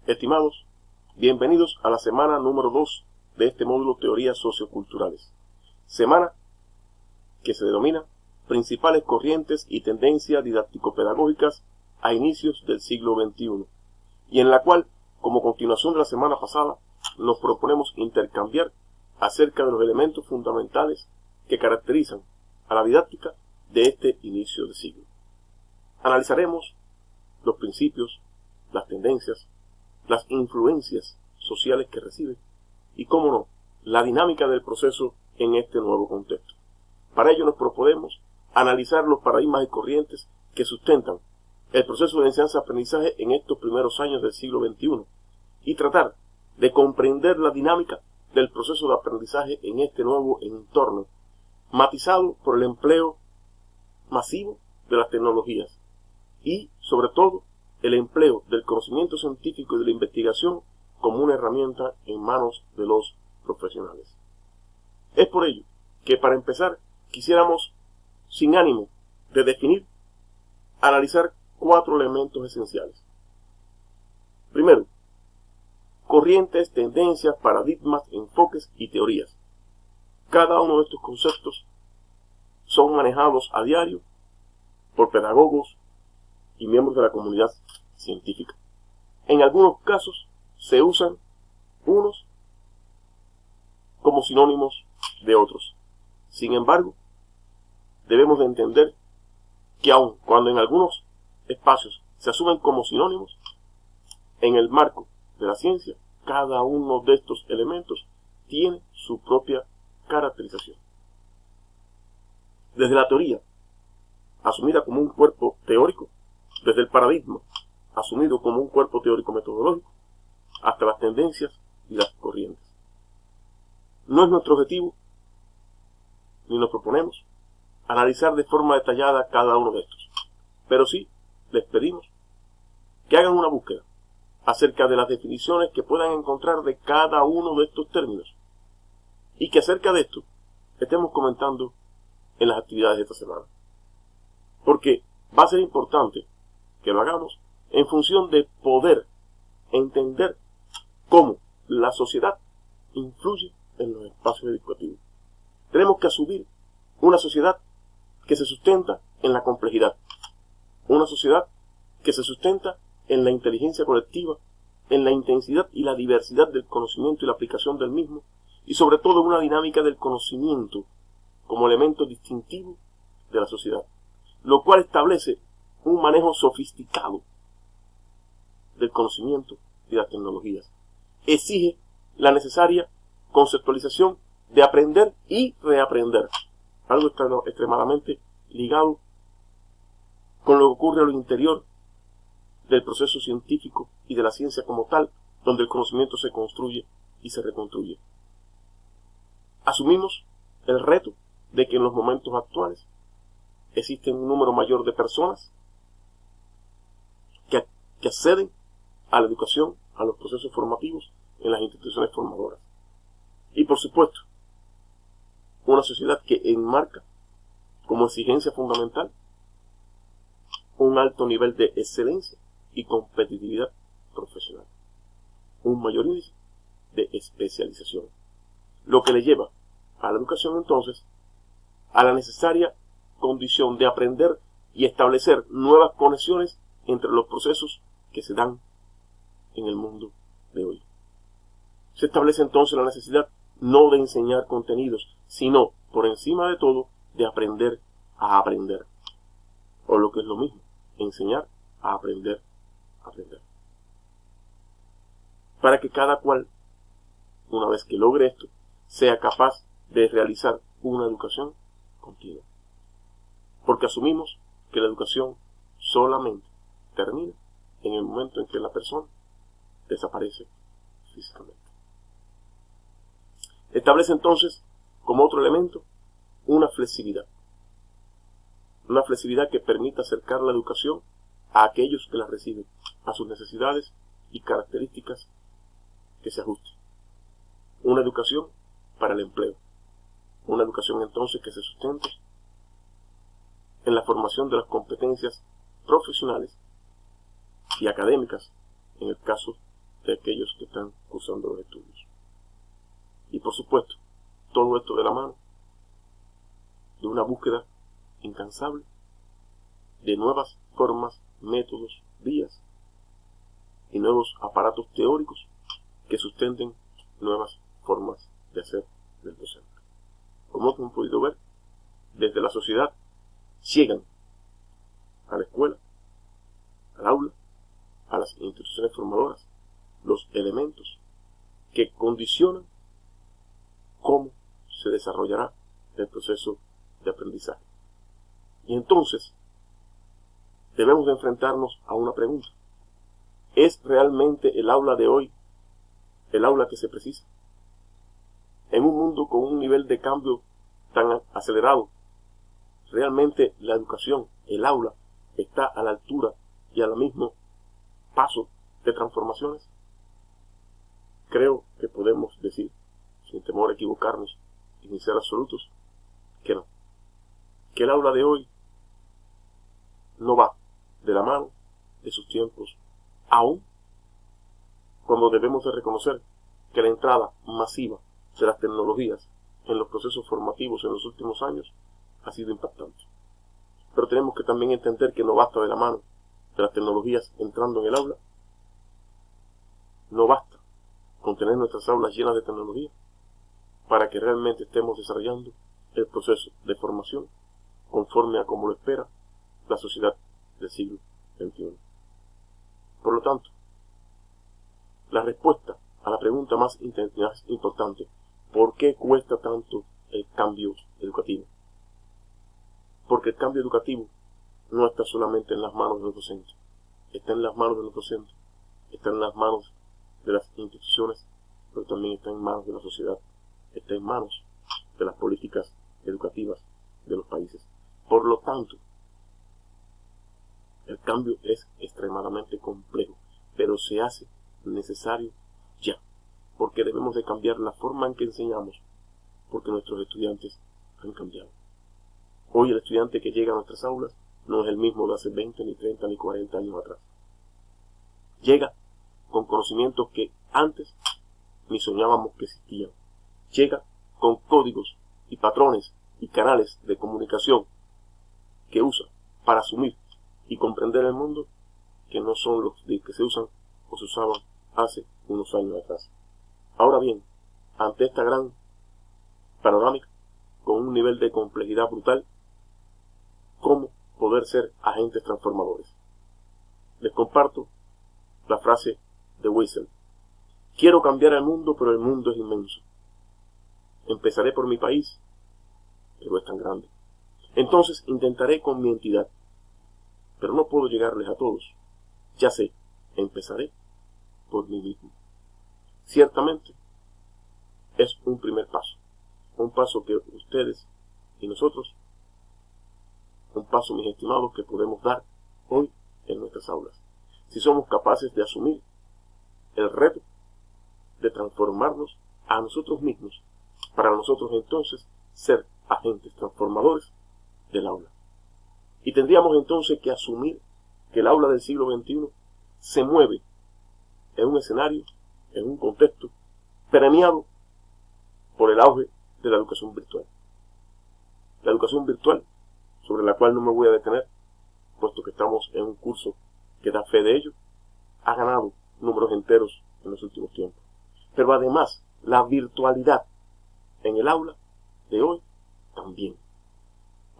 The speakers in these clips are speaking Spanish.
Estimados, bienvenidos a la semana número 2 de este módulo Teorías Socioculturales. Semana que se denomina Principales corrientes y tendencias didáctico-pedagógicas a inicios del siglo XXI, y en la cual, como continuación de la semana pasada, nos proponemos intercambiar acerca de los elementos fundamentales que caracterizan a la didáctica de este inicio de siglo. Analizaremos los principios, las tendencias, las influencias sociales que recibe y, cómo no, la dinámica del proceso en este nuevo contexto. Para ello nos proponemos analizar los paradigmas y corrientes que sustentan el proceso de enseñanza-aprendizaje en estos primeros años del siglo XXI y tratar de comprender la dinámica del proceso de aprendizaje en este nuevo entorno, matizado por el empleo masivo de las tecnologías y, sobre todo, el empleo del conocimiento científico y de la investigación como una herramienta en manos de los profesionales. Es por ello que, para empezar, quisiéramos, sin ánimo de definir, analizar 4 elementos esenciales. Primero, corrientes, tendencias, paradigmas, enfoques y teorías. Cada uno de estos conceptos son manejados a diario por pedagogos y miembros de la comunidad científica. En algunos casos se usan unos como sinónimos de otros. Sin embargo, debemos de entender que aun cuando en algunos espacios se asumen como sinónimos, en el marco de la ciencia, cada uno de estos elementos tiene su propia caracterización. Desde la teoría, asumida como un cuerpo teórico, desde el paradigma, asumido como un cuerpo teórico metodológico, hasta las tendencias y las corrientes. No es nuestro objetivo, ni nos proponemos, analizar de forma detallada cada uno de estos, pero sí les pedimos que hagan una búsqueda acerca de las definiciones que puedan encontrar de cada uno de estos términos y que acerca de esto estemos comentando en las actividades de esta semana. Porque va a ser importante que lo hagamos en función de poder entender cómo la sociedad influye en los espacios educativos. Tenemos que asumir una sociedad que se sustenta en la complejidad, una sociedad que se sustenta en la inteligencia colectiva, en la intensidad y la diversidad del conocimiento y la aplicación del mismo, y sobre todo una dinámica del conocimiento como elemento distintivo de la sociedad, lo cual establece un manejo sofisticado del conocimiento y las tecnologías. Exige la necesaria conceptualización de aprender y reaprender, algo extremadamente ligado con lo que ocurre a lo interior del proceso científico y de la ciencia como tal, donde el conocimiento se construye y se reconstruye. Asumimos el reto de que en los momentos actuales existen un número mayor de personas que acceden a la educación, a los procesos formativos en las instituciones formadoras. Y por supuesto, una sociedad que enmarca como exigencia fundamental un alto nivel de excelencia y competitividad profesional, un mayor índice de especialización, lo que le lleva a la educación entonces a la necesaria condición de aprender y establecer nuevas conexiones entre los procesos que se dan en el mundo de hoy. Se establece entonces la necesidad no de enseñar contenidos, sino, por encima de todo, de aprender a aprender. O lo que es lo mismo, enseñar a aprender a aprender. Para que cada cual, una vez que logre esto, sea capaz de realizar una educación continua. Porque asumimos que la educación solamente termina en el momento en que la persona desaparece físicamente. Establece entonces, como otro elemento, una flexibilidad. Una flexibilidad que permita acercar la educación a aquellos que la reciben, a sus necesidades y características que se ajusten. Una educación para el empleo. Una educación entonces que se sustente en la formación de las competencias profesionales y académicas en el caso de aquellos que están cursando los estudios. Y por supuesto, todo esto de la mano de una búsqueda incansable de nuevas formas, métodos, vías y nuevos aparatos teóricos que sustenten nuevas formas de hacer del docente. Como hemos podido ver, desde la sociedad llegan a la escuela, al aula, a las instituciones formadoras, los elementos que condicionan cómo se desarrollará el proceso de aprendizaje. Y entonces debemos de enfrentarnos a una pregunta: ¿es realmente el aula de hoy el aula que se precisa? En un mundo con un nivel de cambio tan acelerado, ¿realmente la educación, el aula, está a la altura y al mismo paso de transformaciones? Creo que podemos decir, sin temor a equivocarnos y sin ser absolutos, que no. Que el aula de hoy no va de la mano de sus tiempos, aún cuando debemos de reconocer que la entrada masiva de las tecnologías en los procesos formativos en los últimos años ha sido impactante. Pero tenemos que también entender que no basta de la mano de las tecnologías entrando en el aula. No basta con tener nuestras aulas llenas de tecnología para que realmente estemos desarrollando el proceso de formación conforme a como lo espera la sociedad del siglo XXI. Por lo tanto, la respuesta a la pregunta más importante: ¿por qué cuesta tanto el cambio educativo? Porque el cambio educativo no está solamente en las manos de los docentes, está en las manos de los docentes, está en las manos de las instituciones, pero también está en manos de la sociedad, está en manos de las políticas educativas de los países. Por lo tanto, el cambio es extremadamente complejo, pero se hace necesario ya, porque debemos de cambiar la forma en que enseñamos, porque nuestros estudiantes han cambiado. Hoy el estudiante que llega a nuestras aulas no es el mismo de hace 20, ni 30, ni 40 años atrás. Llega con conocimientos que antes ni soñábamos que existían. Llega con códigos y patrones y canales de comunicación que usa para asumir y comprender el mundo que no son los que se usan o se usaban hace unos años atrás. Ahora bien, ante esta gran panorámica, con un nivel de complejidad brutal, ¿cómo poder ser agentes transformadores? Les comparto la frase de Wiesel: quiero cambiar el mundo, pero el mundo es inmenso. Empezaré por mi país, pero es tan grande. Entonces intentaré con mi entidad, pero no puedo llegarles a todos. Ya sé, empezaré por mí mismo. Ciertamente, es un primer paso. Un paso que ustedes y nosotros, un paso, mis estimados, que podemos dar hoy en nuestras aulas. Si somos capaces de asumir el reto de transformarnos a nosotros mismos, para nosotros entonces ser agentes transformadores del aula. Y tendríamos entonces que asumir que el aula del siglo XXI se mueve en un escenario, en un contexto permeado por el auge de la educación virtual. La educación virtual, sobre la cual no me voy a detener, puesto que estamos en un curso que da fe de ello, ha ganado números enteros en los últimos tiempos. Pero además, la virtualidad en el aula de hoy también.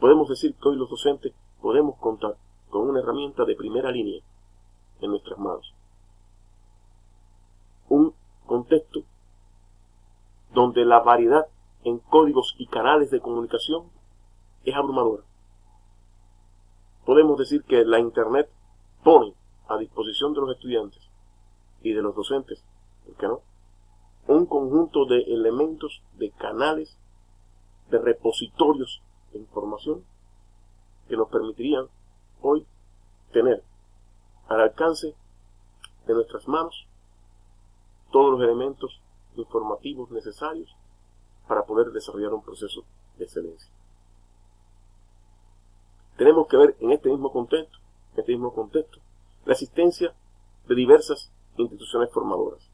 Podemos decir que hoy los docentes podemos contar con una herramienta de primera línea en nuestras manos. Un contexto donde la variedad en códigos y canales de comunicación es abrumadora. Podemos decir que la Internet pone a disposición de los estudiantes y de los docentes, ¿por qué no?, un conjunto de elementos, de canales, de repositorios de información que nos permitirían hoy tener al alcance de nuestras manos todos los elementos informativos necesarios para poder desarrollar un proceso de excelencia. Tenemos que ver en este mismo contexto la existencia de diversas instituciones formadoras.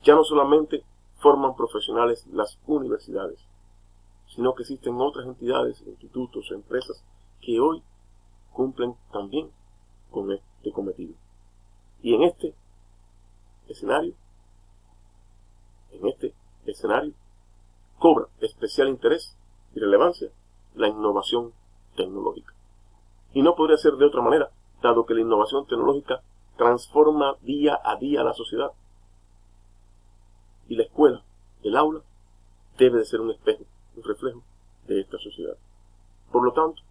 Ya no solamente forman profesionales las universidades, sino que existen otras entidades, institutos, empresas que hoy cumplen también con este cometido. Y en este escenario cobra especial interés y relevancia la innovación tecnológica. Y no podría ser de otra manera, dado que la innovación tecnológica transforma día a día la sociedad. Y la escuela, el aula, debe de ser un espejo, un reflejo de esta sociedad. Por lo tanto,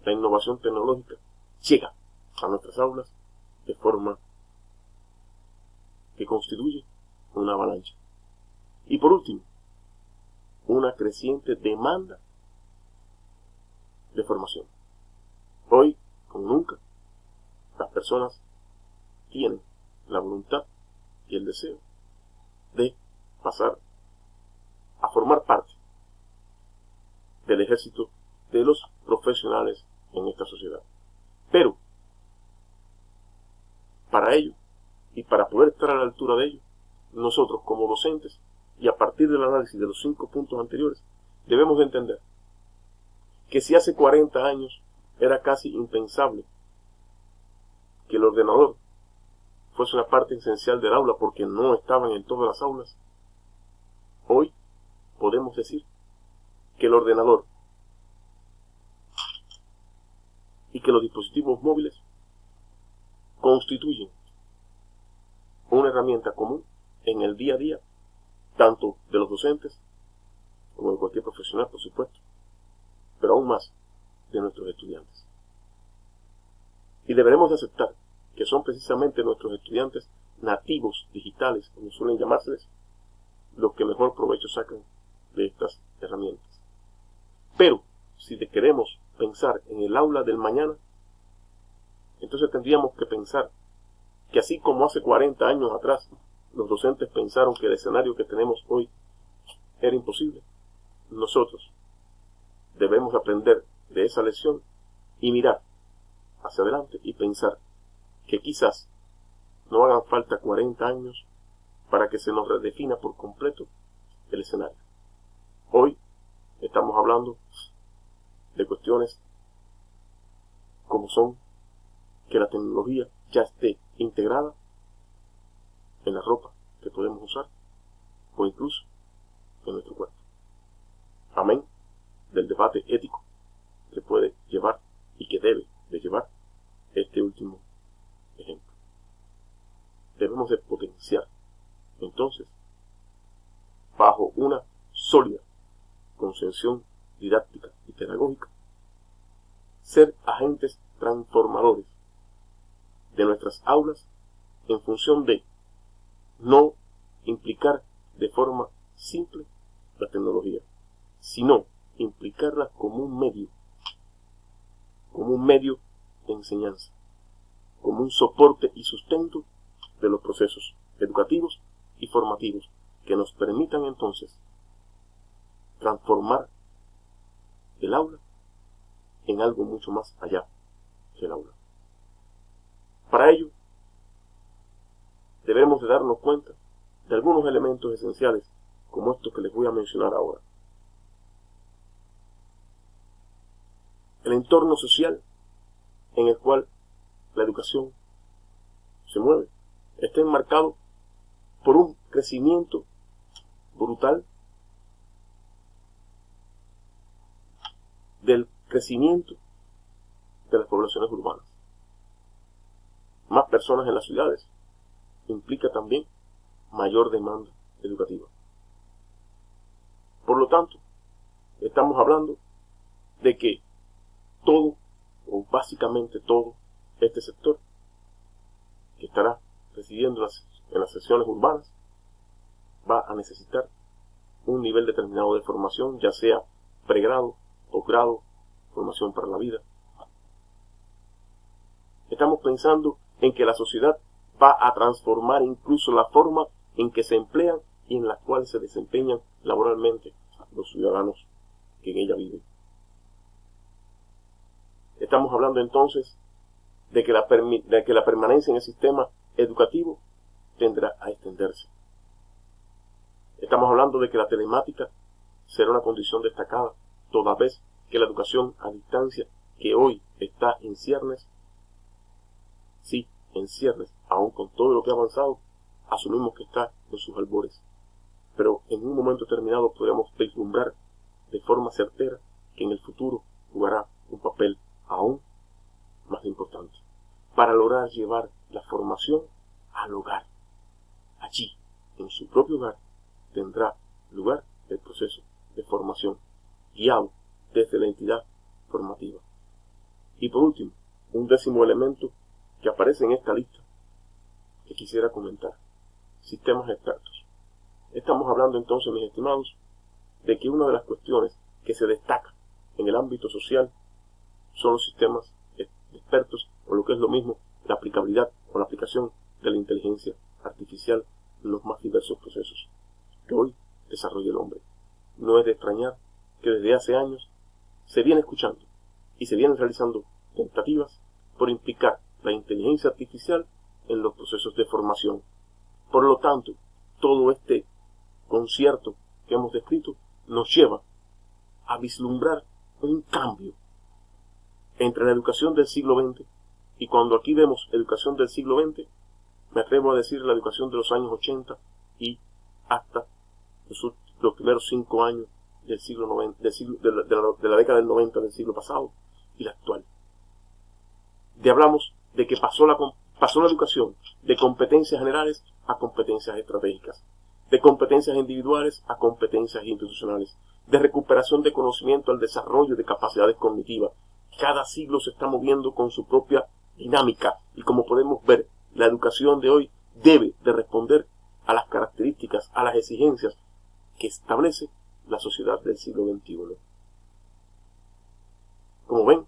la innovación tecnológica llega a nuestras aulas de forma que constituye una avalancha. Y por último, una creciente demanda de formación. Hoy, como nunca, las personas tienen la voluntad y el deseo de pasar a formar parte del ejército de los profesionales en esta sociedad. Pero, para ello, y para poder estar a la altura de ello, nosotros como docentes, y a partir del análisis de los 5 puntos anteriores, debemos de entender que si hace 40 años era casi impensable que el ordenador fuese una parte esencial del aula porque no estaban en todas las aulas, hoy podemos decir que el ordenador y que los dispositivos móviles constituyen una herramienta común en el día a día, tanto de los docentes como de cualquier profesional, por supuesto, pero aún más de nuestros estudiantes. Y deberemos de aceptar que son precisamente nuestros estudiantes nativos digitales, como suelen llamárseles, los que mejor provecho sacan de estas herramientas. Pero, si queremos pensar en el aula del mañana, entonces tendríamos que pensar que así como hace 40 años atrás los docentes pensaron que el escenario que tenemos hoy era imposible, nosotros debemos aprender de esa lección y mirar hacia adelante y pensar que quizás no hagan falta 40 años para que se nos redefina por completo el escenario. Hoy estamos hablando de cuestiones como son que la tecnología ya esté integrada en la ropa que podemos usar o incluso en nuestro cuerpo. Amén del debate ético que puede llevar y que debe de llevar este último ejemplo. Debemos de potenciar entonces, bajo una sólida concepción didáctica y pedagógica, ser agentes transformadores de nuestras aulas en función de no implicar de forma simple la tecnología, sino implicarla como un medio de enseñanza, como un soporte y sustento de los procesos educativos y formativos que nos permitan entonces transformar el aula en algo mucho más allá que el aula. Para ello, debemos de darnos cuenta de algunos elementos esenciales como estos que les voy a mencionar ahora. El entorno social en el cual la educación se mueve está enmarcado por un crecimiento brutal del crecimiento de las poblaciones urbanas. Más personas en las ciudades implica también mayor demanda educativa. Por lo tanto, estamos hablando de que todo, o básicamente todo, este sector que estará residiendo en las secciones urbanas va a necesitar un nivel determinado de formación, ya sea pregrado, posgrado, formación para la vida. Estamos pensando en que la sociedad va a transformar incluso la forma en que se emplean y en la cual se desempeñan laboralmente los ciudadanos que en ella viven. Estamos hablando entonces de que la permanencia en el sistema educativo tendrá a extenderse. Estamos hablando de que la telemática será una condición destacada, toda vez que la educación a distancia, que hoy está en ciernes, sí, en ciernes, aún con todo lo que ha avanzado, asumimos que está en sus albores. Pero en un momento determinado podremos vislumbrar de forma certera que en el futuro jugará un papel aún más importante para lograr llevar la formación al hogar. Allí, en su propio hogar, tendrá lugar el proceso de formación, guiado desde la entidad formativa. Y por último, un 10º elemento que aparece en esta lista que quisiera comentar: sistemas expertos. Estamos hablando entonces, mis estimados, de que una de las cuestiones que se destaca en el ámbito social son los sistemas expertos, o lo que es lo mismo, la aplicabilidad o la aplicación de la inteligencia artificial en los más diversos procesos que hoy desarrolla el hombre. No es de extrañar que desde hace años se viene escuchando y se vienen realizando tentativas por implicar la inteligencia artificial en los procesos de formación. Por lo tanto, todo este concierto que hemos descrito nos lleva a vislumbrar un cambio entre la educación del siglo XX, y cuando aquí vemos educación del siglo XX, me atrevo a decir la educación de los años 80 y hasta los primeros 5 años del siglo 90, de la década del 90 del siglo pasado y la actual. Hablamos de que pasó la educación de competencias generales a competencias estratégicas, de competencias individuales a competencias institucionales, de recuperación de conocimiento al desarrollo de capacidades cognitivas. Cada siglo se está moviendo con su propia dinámica y, como podemos ver, la educación de hoy debe de responder a las características, a las exigencias que establece la sociedad del siglo XXI. Como ven,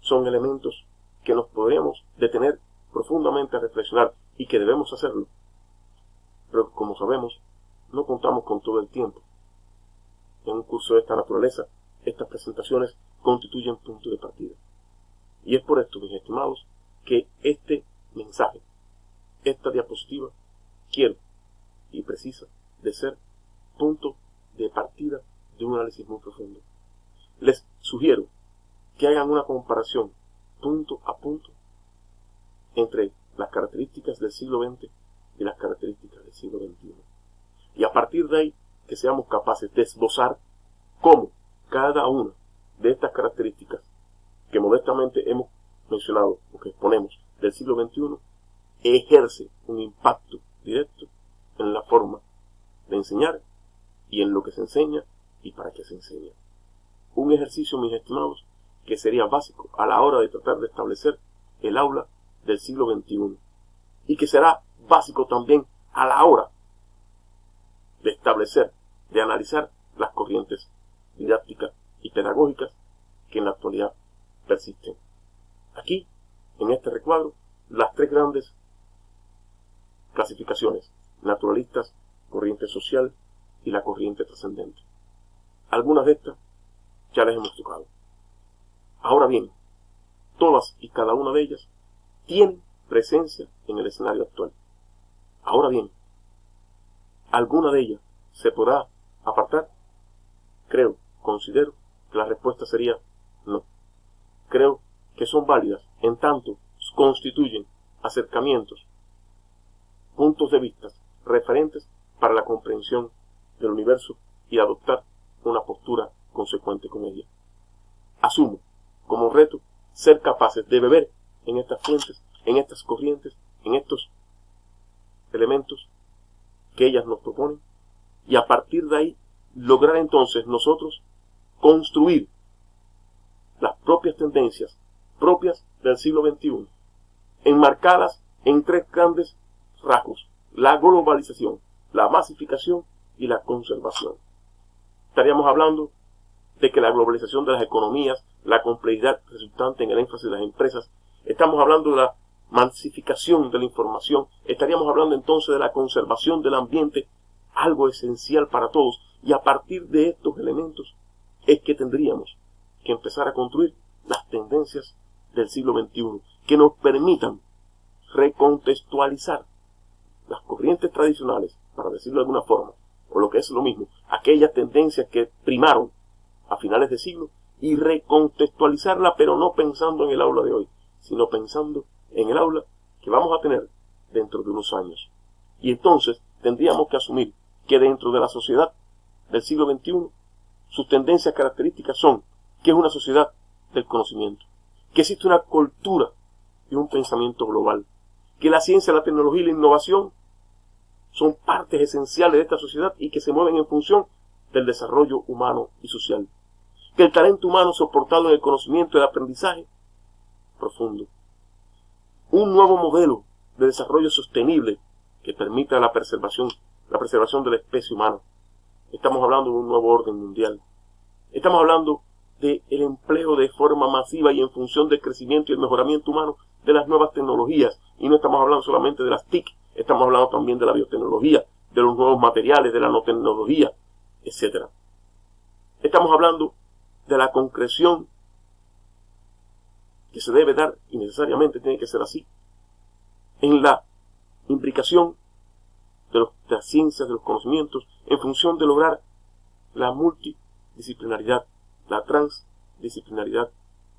son elementos que nos podríamos detener profundamente a reflexionar y que debemos hacerlo. Pero como sabemos, no contamos con todo el tiempo. En un curso de esta naturaleza, estas presentaciones constituyen punto de partida. Y es por esto, mis estimados, que este mensaje, esta diapositiva, quiero y precisa de ser punto de partida de un análisis muy profundo. Les sugiero que hagan una comparación punto a punto entre las características del siglo XX y las características del siglo XXI. Y a partir de ahí, que seamos capaces de esbozar cómo cada una de estas características que modestamente hemos mencionado o que exponemos del siglo XXI ejerce un impacto directo en la forma de enseñar y en lo que se enseña y para qué se enseña. Un ejercicio, mis estimados, que sería básico a la hora de tratar de establecer el aula del siglo XXI y que será básico también a la hora de establecer, de analizar las corrientes didácticas y pedagógicas que en la actualidad persisten. Aquí, en este recuadro, las 3 grandes clasificaciones: naturalistas, corriente social y la corriente trascendente. Algunas de estas ya les hemos tocado. Ahora bien, todas y cada una de ellas tienen presencia en el escenario actual. Ahora bien, ¿alguna de ellas se podrá apartar? Considero que la respuesta sería no. Creo que son válidas en tanto constituyen acercamientos, puntos de vista referentes para la comprensión del universo y adoptar una postura consecuente con ella. Asumo como reto ser capaces de beber en estas fuentes, en estas corrientes, en estos elementos que ellas nos proponen, y a partir de ahí lograr entonces nosotros construir las propias tendencias propias del siglo XXI, enmarcadas en 3 grandes rasgos: la globalización, la masificación y la conservación. Estaríamos hablando de que la globalización de las economías, la complejidad resultante en el énfasis de las empresas, estamos hablando de la masificación de la información, estaríamos hablando entonces de la conservación del ambiente, algo esencial para todos, y a partir de estos elementos es que tendríamos que empezar a construir las tendencias del siglo XXI, que nos permitan recontextualizar las corrientes tradicionales, para decirlo de alguna forma, o lo que es lo mismo, aquellas tendencias que primaron a finales de siglo, y recontextualizarla, pero no pensando en el aula de hoy, sino pensando en el aula que vamos a tener dentro de unos años. Y entonces tendríamos que asumir que dentro de la sociedad del siglo XXI, sus tendencias características son que es una sociedad del conocimiento, que existe una cultura y un pensamiento global, que la ciencia, la tecnología y la innovación son partes esenciales de esta sociedad y que se mueven en función del desarrollo humano y social, que el talento humano soportado en el conocimiento y el aprendizaje profundo, un nuevo modelo de desarrollo sostenible que permita la preservación de la especie humana. Estamos hablando de un nuevo orden mundial. Estamos hablando del empleo de forma masiva y en función del crecimiento y el mejoramiento humano de las nuevas tecnologías. Y no estamos hablando solamente de las TIC, estamos hablando también de la biotecnología, de los nuevos materiales, de la nanotecnología, etc. Estamos hablando de la concreción que se debe dar, y necesariamente tiene que ser así, en la implicación de las ciencias, de los conocimientos, en función de lograr la multidisciplinaridad, la transdisciplinaridad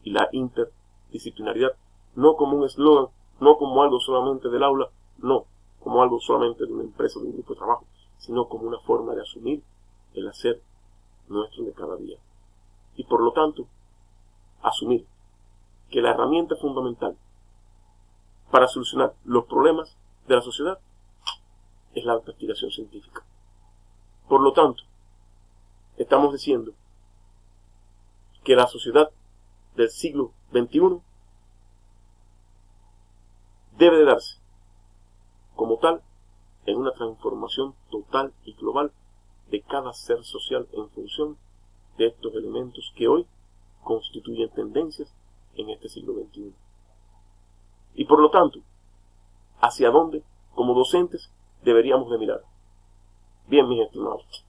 y la interdisciplinaridad, no como un eslogan, no como algo solamente del aula, no como algo solamente de una empresa, de un grupo de trabajo, sino como una forma de asumir el hacer nuestro de cada día. Y por lo tanto, asumir que la herramienta fundamental para solucionar los problemas de la sociedad es la investigación científica. Por lo tanto, estamos diciendo que la sociedad del siglo XXI debe de darse como tal en una transformación total y global de cada ser social en función de estos elementos que hoy constituyen tendencias en este siglo XXI. Y por lo tanto, ¿hacia dónde, como docentes, deberíamos de mirar? Bien, mis estimados,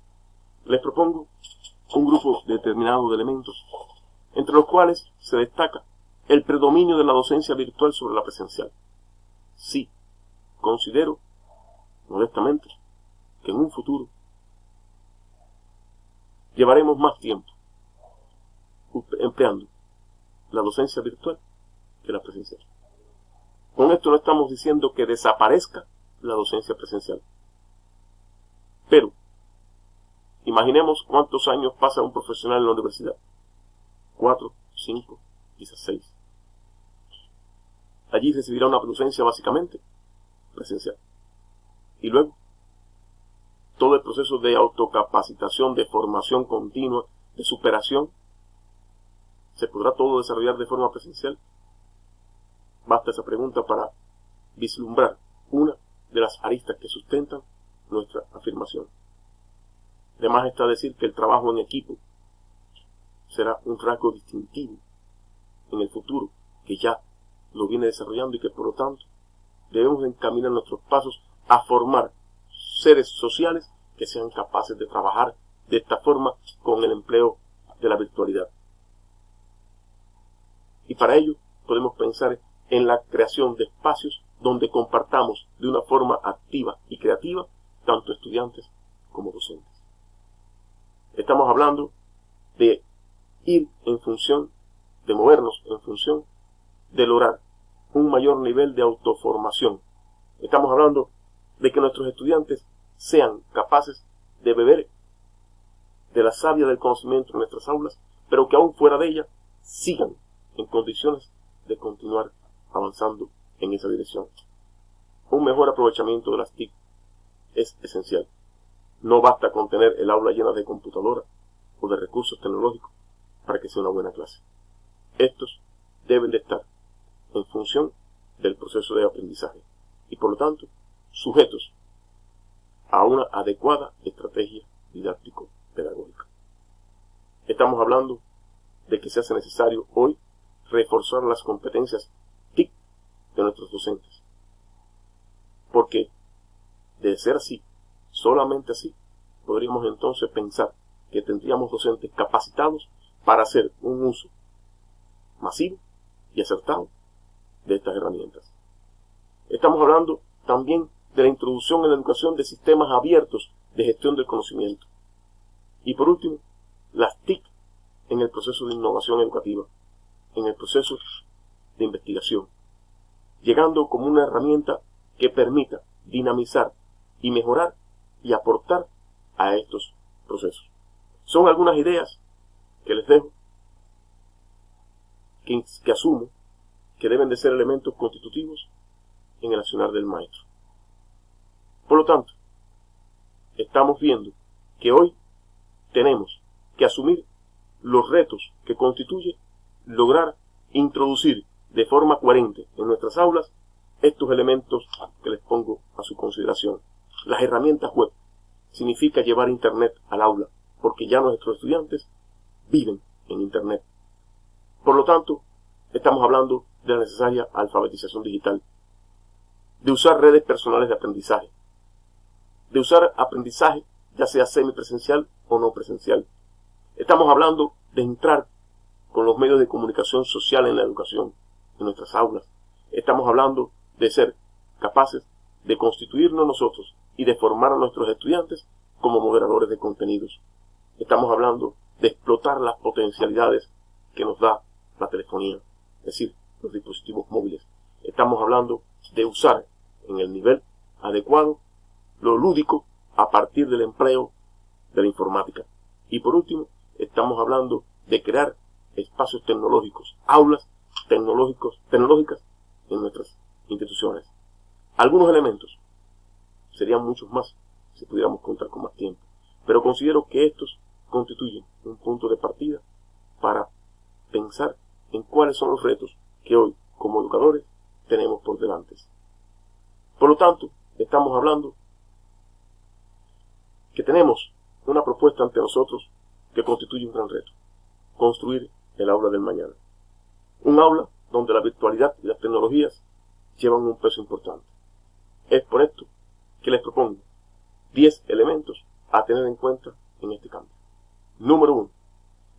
les propongo un grupo determinado de elementos, entre los cuales se destaca el predominio de la docencia virtual sobre la presencial. Sí, considero, modestamente, que en un futuro llevaremos más tiempo empleando la docencia virtual que la presencial. Con esto no estamos diciendo que desaparezca la docencia presencial. Pero, imaginemos cuántos años pasa un profesional en la universidad. 4, 5, quizás 6. Allí recibirá una docencia básicamente presencial. Y luego, todo el proceso de autocapacitación, de formación continua, de superación, ¿se podrá todo desarrollar de forma presencial? Basta esa pregunta para vislumbrar una de las aristas que sustentan nuestra afirmación. Además está decir que el trabajo en equipo será un rasgo distintivo en el futuro, que ya lo viene desarrollando y que por lo tanto debemos encaminar nuestros pasos a formar seres sociales que sean capaces de trabajar de esta forma con el empleo de la virtualidad. Y para ello podemos pensar en la creación de espacios donde compartamos de una forma activa y creativa tanto estudiantes como docentes. Estamos hablando de ir en función, de movernos en función de lograr un mayor nivel de autoformación. Estamos hablando de que nuestros estudiantes sean capaces de beber de la savia del conocimiento en nuestras aulas, pero que aún fuera de ella sigan en condiciones de continuar avanzando en esa dirección. Un mejor aprovechamiento de las TIC es esencial. No basta con tener el aula llena de computadoras o de recursos tecnológicos para que sea una buena clase. Estos deben de estar en función del proceso de aprendizaje y por lo tanto sujetos a una adecuada estrategia didáctico-pedagógica. Estamos hablando de que se hace necesario hoy reforzar las competencias TIC de nuestros docentes. Porque, de ser así, solamente así, podríamos entonces pensar que tendríamos docentes capacitados para hacer un uso masivo y acertado de estas herramientas. Estamos hablando también de la introducción en la educación de sistemas abiertos de gestión del conocimiento. Y por último, las TIC en el proceso de innovación educativa, en el proceso de investigación, llegando como una herramienta que permita dinamizar y mejorar y aportar a estos procesos. Son algunas ideas que les dejo, que asumo que deben de ser elementos constitutivos en el accionar del maestro. Por lo tanto, estamos viendo que hoy tenemos que asumir los retos que constituye lograr introducir de forma coherente en nuestras aulas estos elementos que les pongo a su consideración. Las herramientas web significa llevar Internet al aula, porque ya nuestros estudiantes viven en Internet. Por lo tanto, estamos hablando de la necesaria alfabetización digital, de usar redes personales de aprendizaje, de usar aprendizaje ya sea semipresencial o no presencial. Estamos hablando de entrar con los medios de comunicación social en la educación, en nuestras aulas. Estamos hablando de ser capaces de constituirnos nosotros y de formar a nuestros estudiantes como moderadores de contenidos. Estamos hablando de explotar las potencialidades que nos da la telefonía, es decir, los dispositivos móviles. Estamos hablando de usar en el nivel adecuado lo lúdico a partir del empleo de la informática. Y por último, estamos hablando de crear espacios tecnológicos, aulas tecnológicas en nuestras instituciones. Algunos elementos, serían muchos más si pudiéramos contar con más tiempo, pero considero que estos constituyen un punto de partida para pensar en cuáles son los retos que hoy, como educadores, tenemos por delante. Por lo tanto, estamos hablando que tenemos una propuesta ante nosotros que constituye un gran reto: construir el aula del mañana. Un aula donde la virtualidad y las tecnologías llevan un peso importante. Es por esto que les propongo 10 elementos a tener en cuenta en este cambio. Número 1.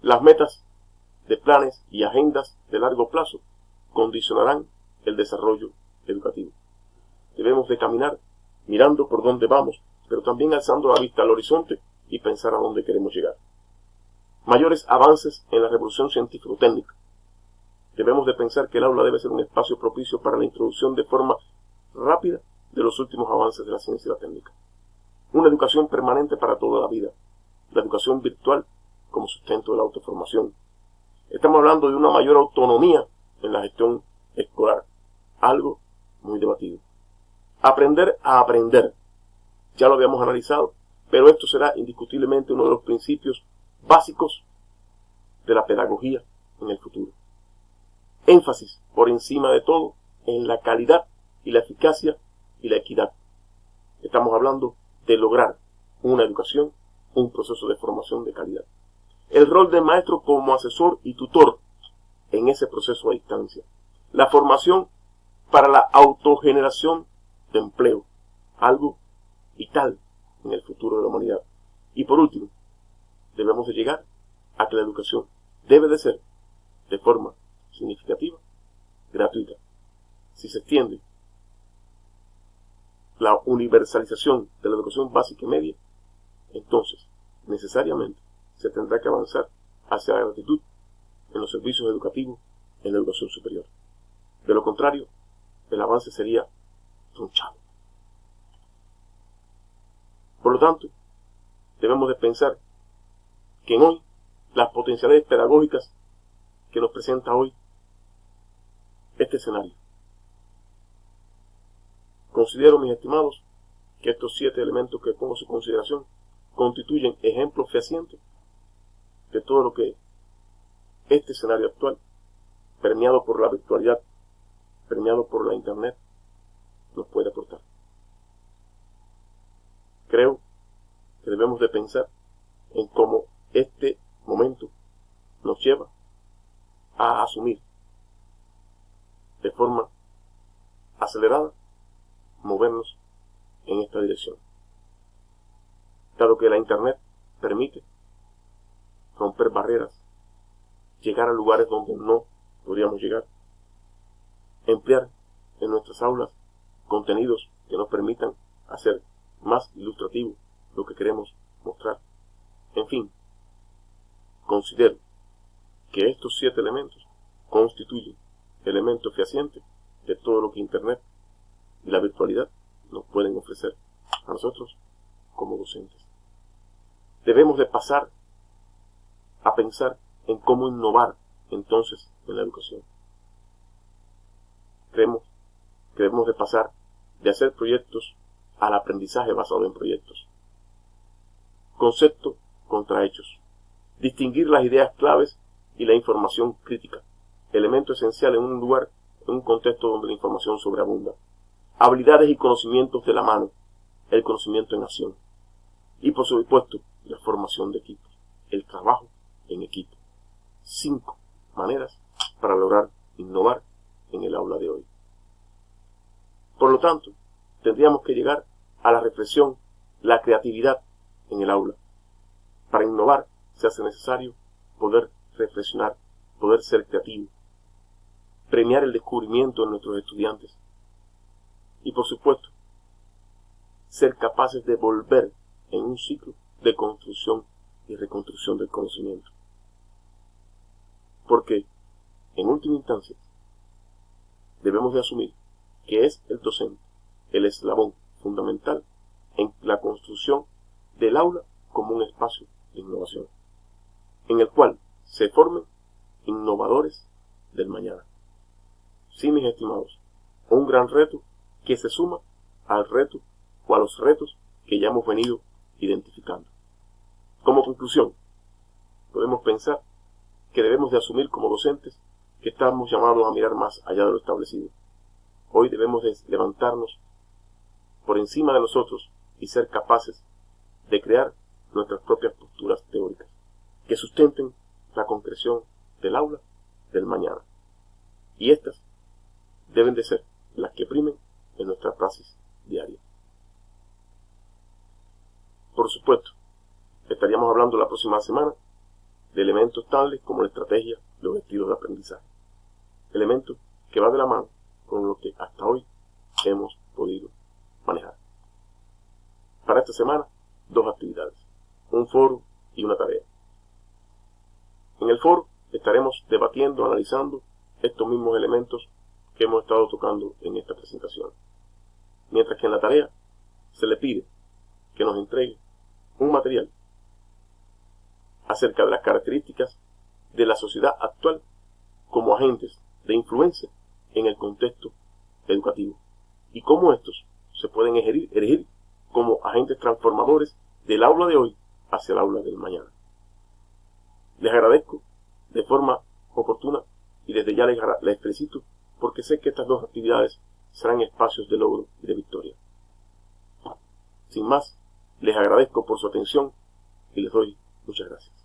Las metas de planes y agendas de largo plazo condicionarán el desarrollo educativo. Debemos de caminar mirando por dónde vamos, pero también alzando la vista al horizonte y pensar a dónde queremos llegar. Mayores avances en la revolución científico-técnica. Debemos de pensar que el aula debe ser un espacio propicio para la introducción de forma rápida de los últimos avances de la ciencia y la técnica. Una educación permanente para toda la vida. La educación virtual como sustento de la autoformación. Estamos hablando de una mayor autonomía en la gestión escolar. Algo muy debatido. Aprender a aprender. Ya lo habíamos analizado, pero esto será indiscutiblemente uno de los principios básicos de la pedagogía en el futuro. Énfasis, por encima de todo, en la calidad y la eficacia y la equidad. Estamos hablando de lograr una educación, un proceso de formación de calidad. El rol del maestro como asesor y tutor en ese proceso a distancia. La formación para la autogeneración de empleo, algo vital en el futuro de la humanidad. Y por último, debemos de llegar a que la educación debe de ser, de forma significativa, gratuita. Si se extiende la universalización de la educación básica y media, entonces necesariamente se tendrá que avanzar hacia la gratitud en los servicios educativos en la educación superior. De lo contrario, el avance sería tronchado. Por lo tanto, debemos de pensar que en hoy las potencialidades pedagógicas que nos presenta hoy este escenario. Considero, mis estimados, que estos 7 elementos que pongo a su consideración constituyen ejemplos fehacientes de todo lo que este escenario actual, permeado por la virtualidad, permeado por la internet, nos puede aportar. Creo que debemos de pensar en cómo este momento nos lleva a asumir de forma acelerada, movernos en esta dirección. Dado que la internet permite romper barreras, llegar a lugares donde no podríamos llegar, emplear en nuestras aulas contenidos que nos permitan hacer más ilustrativo lo que queremos mostrar. En fin, considero que estos 7 elementos constituyen elementos fehacientes de todo lo que Internet y la virtualidad nos pueden ofrecer a nosotros como docentes. Debemos de pasar a pensar en cómo innovar entonces en la educación. Creemos que debemos de pasar de hacer proyectos al aprendizaje basado en proyectos. Concepto contra hechos. Distinguir las ideas claves y la información crítica. Elemento esencial en un lugar, en un contexto donde la información sobreabunda. Habilidades y conocimientos de la mano. El conocimiento en acción. Y por supuesto, la formación de equipos. El trabajo en equipo. 5 maneras para lograr innovar en el aula de hoy. Por lo tanto, tendríamos que llegar a la reflexión, la creatividad en el aula. Para innovar se hace necesario poder reflexionar, poder ser creativo, premiar el descubrimiento de nuestros estudiantes y, por supuesto, ser capaces de volver en un ciclo de construcción y reconstrucción del conocimiento. Porque, en última instancia, debemos de asumir que es el docente el eslabón fundamental en la construcción del aula como un espacio de innovación, en el cual se formen innovadores del mañana. Sí, mis estimados, un gran reto que se suma al reto o a los retos que ya hemos venido identificando. Como conclusión, podemos pensar que debemos de asumir como docentes que estamos llamados a mirar más allá de lo establecido. Hoy debemos de levantarnos por encima de nosotros y ser capaces de crear nuestras propias posturas teóricas que sustenten la concreción del aula del mañana. Y estas deben de ser las que primen en nuestra praxis diaria. Por supuesto, estaríamos hablando la próxima semana de elementos tales como la estrategia y los estilos de aprendizaje. Elementos que va de la mano con lo que hasta hoy hemos podido manejar. Para esta semana, 2 actividades, un foro y una tarea. En el foro estaremos debatiendo, analizando estos mismos elementos que hemos estado tocando en esta presentación. Mientras que en la tarea se le pide que nos entregue un material acerca de las características de la sociedad actual como agentes de influencia en el contexto educativo y cómo estos se pueden erigir como agentes transformadores del aula de hoy hacia el aula del mañana. Les agradezco de forma oportuna y desde ya les felicito porque sé que estas 2 actividades serán espacios de logro y de victoria. Sin más, les agradezco por su atención y les doy muchas gracias.